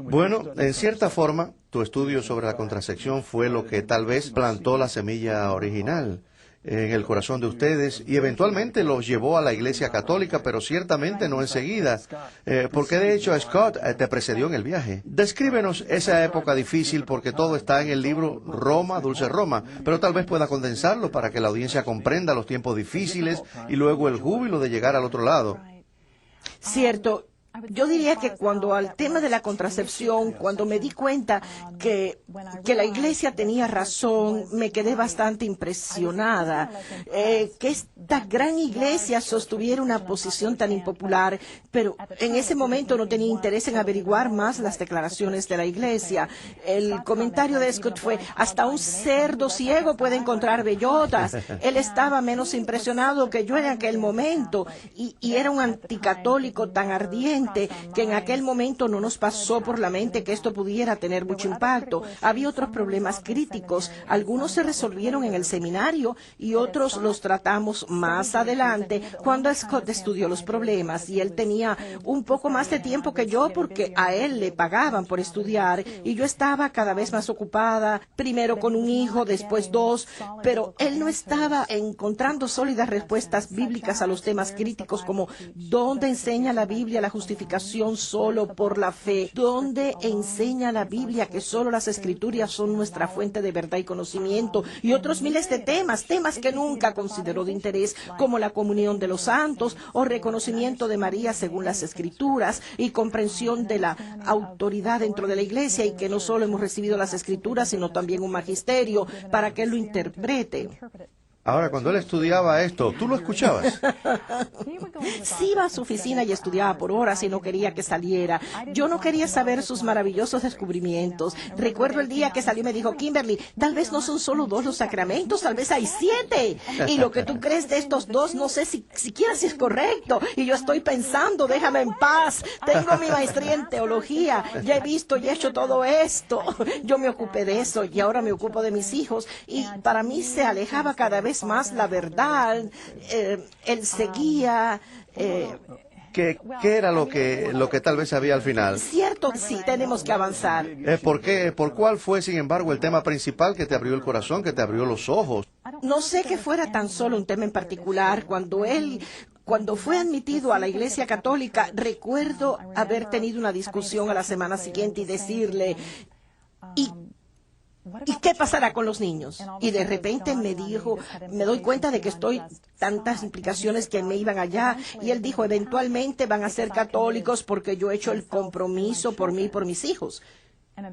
Bueno, en cierta forma, tu estudio sobre la contracepción fue lo que tal vez plantó la semilla original en el corazón de ustedes y eventualmente los llevó a la Iglesia Católica, pero ciertamente no enseguida, porque de hecho Scott te precedió en el viaje. Descríbenos esa época difícil porque todo está en el libro Roma, Dulce Roma, pero tal vez pueda condensarlo para que la audiencia comprenda los tiempos difíciles y luego el júbilo de llegar al otro lado. Cierto. Yo diría que cuando al tema de la contracepción, cuando me di cuenta que la Iglesia tenía razón, me quedé bastante impresionada. Que esta gran Iglesia sostuviera una posición tan impopular, pero en ese momento no tenía interés en averiguar más las declaraciones de la Iglesia. El comentario de Scott fue, hasta un cerdo ciego puede encontrar bellotas. Él estaba menos impresionado que yo en aquel momento y era un anticatólico tan ardiente que en aquel momento no nos pasó por la mente que esto pudiera tener mucho impacto. Había otros problemas críticos. Algunos se resolvieron en el seminario y otros los tratamos más adelante cuando Scott estudió los problemas y él tenía un poco más de tiempo que yo porque a él le pagaban por estudiar y yo estaba cada vez más ocupada, primero con un hijo, después dos, pero él no estaba encontrando sólidas respuestas bíblicas a los temas críticos como ¿dónde enseña la Biblia la justificación solo por la fe? ¿Dónde enseña la Biblia que solo las Escrituras son nuestra fuente de verdad y conocimiento? Y otros miles de temas que nunca consideró de interés, como la comunión de los santos o reconocimiento de María según las Escrituras y comprensión de la autoridad dentro de la Iglesia y que no solo hemos recibido las Escrituras, sino también un magisterio para que él lo interprete. Ahora, cuando él estudiaba esto, ¿tú lo escuchabas? Sí iba a su oficina y estudiaba por horas y no quería que saliera. Yo no quería saber sus maravillosos descubrimientos. Recuerdo el día que salió y me dijo, Kimberly, tal vez no son solo 2 los sacramentos, tal vez hay 7. Y lo que tú crees de estos 2, no sé siquiera si es correcto. Y yo estoy pensando, déjame en paz. Tengo mi maestría en teología. Ya he visto y he hecho todo esto. Yo me ocupé de eso y ahora me ocupo de mis hijos. Y para mí se alejaba cada vez más la verdad. Él seguía. ¿Qué era lo que tal vez había al final? Cierto, sí, tenemos que avanzar. ¿Por cuál fue, sin embargo, el tema principal que te abrió el corazón, que te abrió los ojos? No sé que fuera tan solo un tema en particular. Cuando fue admitido a la Iglesia Católica, recuerdo haber tenido una discusión a la semana siguiente y decirle, ¿y qué pasará con los niños? Y de repente me dijo, me doy cuenta de que estoy tantas implicaciones que me iban allá. Y él dijo, eventualmente van a ser católicos porque yo he hecho el compromiso por mí y por mis hijos.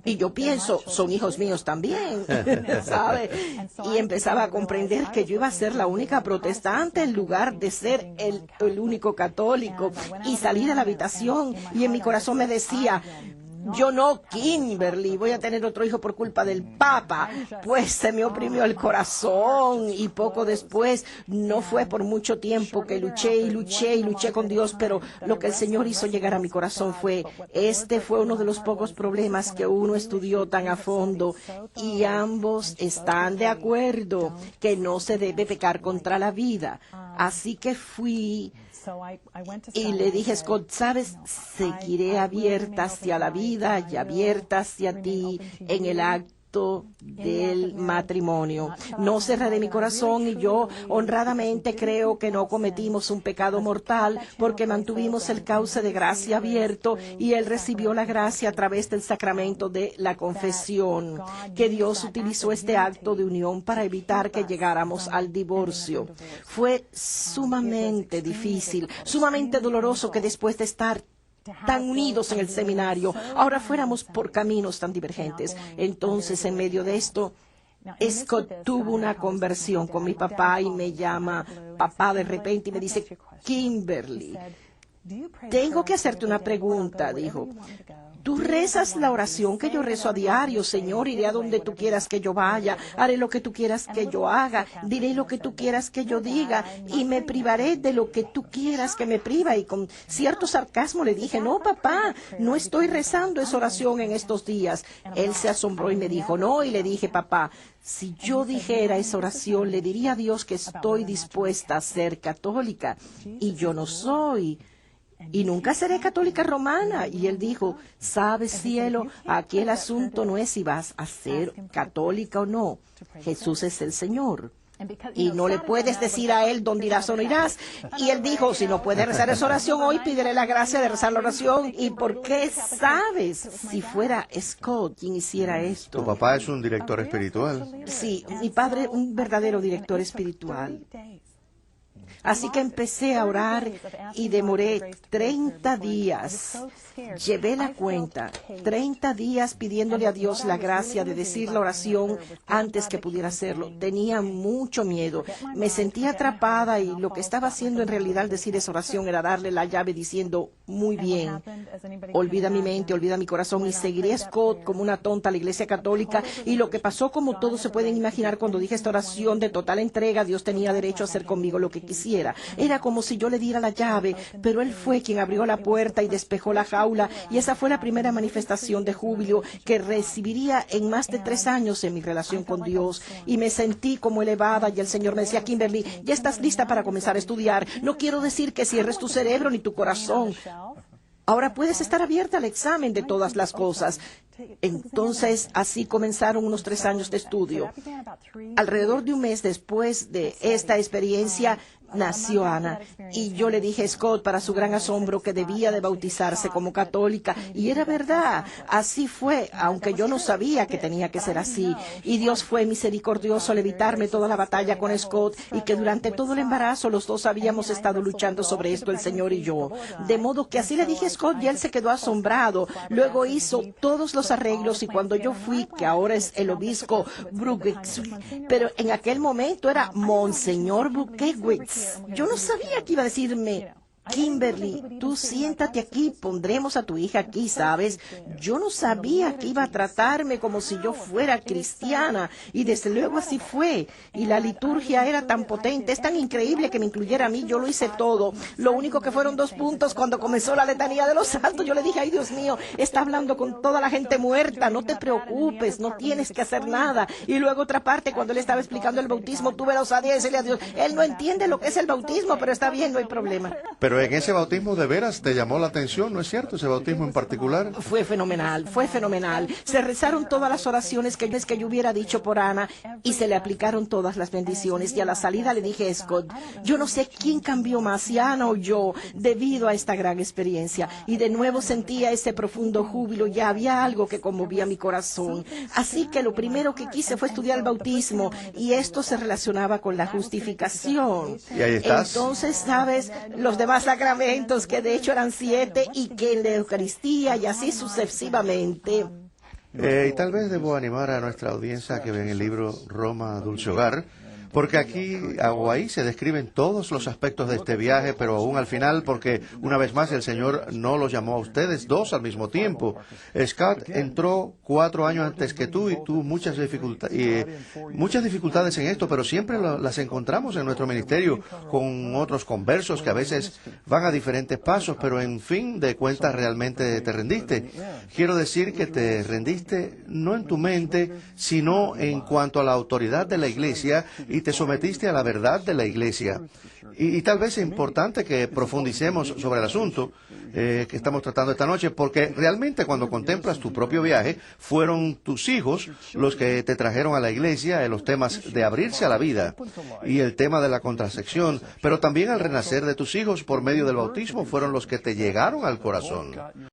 Y yo pienso, son hijos míos también, ¿sabe? Y empezaba a comprender que yo iba a ser la única protestante en lugar de ser el único católico. Y salí de la habitación y en mi corazón me decía, yo no, Kimberly, voy a tener otro hijo por culpa del Papa. Pues se me oprimió el corazón y poco después, no fue por mucho tiempo que luché con Dios, pero lo que el Señor hizo llegar a mi corazón fue, este fue uno de los pocos problemas que uno estudió tan a fondo y ambos están de acuerdo que no se debe pecar contra la vida. Así que fui y le dije, Scott, ¿sabes? Seguiré abierta hacia la vida y abierta hacia ti en el acto del matrimonio. No cerraré mi corazón y yo honradamente creo que no cometimos un pecado mortal porque mantuvimos el cauce de gracia abierto y él recibió la gracia a través del sacramento de la confesión, que Dios utilizó este acto de unión para evitar que llegáramos al divorcio. Fue sumamente difícil, sumamente doloroso que después de estar tan unidos en el seminario, ahora fuéramos por caminos tan divergentes. Entonces, en medio de esto, Scott tuvo una conversión con mi papá y me llama papá de repente y me dice, Kimberly, tengo que hacerte una pregunta, dijo. Tú rezas la oración que yo rezo a diario, Señor, iré a donde tú quieras que yo vaya, haré lo que tú quieras que yo haga, diré lo que tú quieras que yo diga y me privaré de lo que tú quieras que me priva. Y con cierto sarcasmo le dije, no, papá, no estoy rezando esa oración en estos días. Él se asombró y me dijo, no, y le dije, papá, si yo dijera esa oración, le diría a Dios que estoy dispuesta a ser católica y yo no soy. y nunca seré católica romana. Y él dijo, sabes, cielo, aquí el asunto no es si vas a ser católica o no. Jesús es el Señor. Y no le puedes decir a él dónde irás o no irás. Y él dijo, si no puedes rezar esa oración hoy, pídele la gracia de rezar la oración. ¿Y por qué sabes? Si fuera Scott quien hiciera esto. Tu papá es un director espiritual. Sí, mi padre un verdadero director espiritual. Así que empecé a orar y demoré 30 días. Llevé la cuenta, 30 días pidiéndole a Dios la gracia de decir la oración antes que pudiera hacerlo. Tenía mucho miedo, me sentía atrapada y lo que estaba haciendo en realidad al decir esa oración era darle la llave diciendo, muy bien, olvida mi mente, olvida mi corazón y seguiré a Scott como una tonta a la Iglesia Católica. Y lo que pasó, como todos se pueden imaginar, cuando dije esta oración de total entrega, Dios tenía derecho a hacer conmigo lo que quisiera. Era como si yo le diera la llave, pero Él fue quien abrió la puerta y despejó la jaula, y esa fue la primera manifestación de júbilo que recibiría en más de 3 años en mi relación con Dios. Y me sentí como elevada, y el Señor me decía, Kimberly, ya estás lista para comenzar a estudiar. No quiero decir que cierres tu cerebro ni tu corazón. Ahora puedes estar abierta al examen de todas las cosas. Entonces, así comenzaron unos 3 años de estudio. Alrededor de un mes después de esta experiencia, nació Ana. Y yo le dije a Scott, para su gran asombro, que debía de bautizarse como católica. Y era verdad, así fue, aunque yo no sabía que tenía que ser así. Y Dios fue misericordioso al evitarme toda la batalla con Scott, y que durante todo el embarazo los dos habíamos estado luchando sobre esto, el Señor y yo. De modo que así le dije a Scott y él se quedó asombrado. Luego hizo todos los arreglos, y cuando yo fui, que ahora es el obispo Bruckewitz, pero en aquel momento era Monseñor Bruckewitz. Yo no sabía que iba a decirme, Kimberly, tú siéntate aquí, pondremos a tu hija aquí, ¿sabes? Yo no sabía que iba a tratarme como si yo fuera cristiana, y desde luego así fue. Y la liturgia era tan potente, es tan increíble que me incluyera a mí, yo lo hice todo. Lo único que fueron 2 puntos cuando comenzó la letanía de los santos. Yo le dije, ay Dios mío, está hablando con toda la gente muerta, no te preocupes, no tienes que hacer nada. Y luego otra parte, cuando él estaba explicando el bautismo, tuve la osadía de decirle a Dios, él no entiende lo que es el bautismo, pero está bien, no hay problema. Pero en ese bautismo de veras te llamó la atención, ¿no es cierto? Ese bautismo en particular. Fue fenomenal, fue fenomenal. Se rezaron todas las oraciones que yo hubiera dicho por Ana y se le aplicaron todas las bendiciones. Y a la salida le dije a Scott, yo no sé quién cambió más, si Ana o yo, debido a esta gran experiencia. Y de nuevo sentía ese profundo júbilo, ya había algo que conmovía mi corazón. Así que lo primero que quise fue estudiar el bautismo, y esto se relacionaba con la justificación. Y ahí estás. Entonces, ¿sabes? Los demás sacramentos, que de hecho eran 7, y que en la Eucaristía, y así sucesivamente. Y tal vez debo animar a nuestra audiencia a que vean el libro Roma, Dulce Hogar, porque aquí o ahí se describen todos los aspectos de este viaje, pero aún al final, porque una vez más el Señor no los llamó a ustedes 2 al mismo tiempo. Scott entró 4 años antes que tú, y tuvo muchas dificultades en esto, pero siempre las encontramos en nuestro ministerio con otros conversos que a veces van a diferentes pasos, pero en fin de cuentas realmente te rendiste. Quiero decir que te rendiste no en tu mente, sino en cuanto a la autoridad de la Iglesia, y te sometiste a la verdad de la Iglesia. Y tal vez es importante que profundicemos sobre el asunto que estamos tratando esta noche, porque realmente cuando contemplas tu propio viaje, fueron tus hijos los que te trajeron a la Iglesia en los temas de abrirse a la vida y el tema de la contrasección, pero también al renacer de tus hijos por medio del bautismo fueron los que te llegaron al corazón.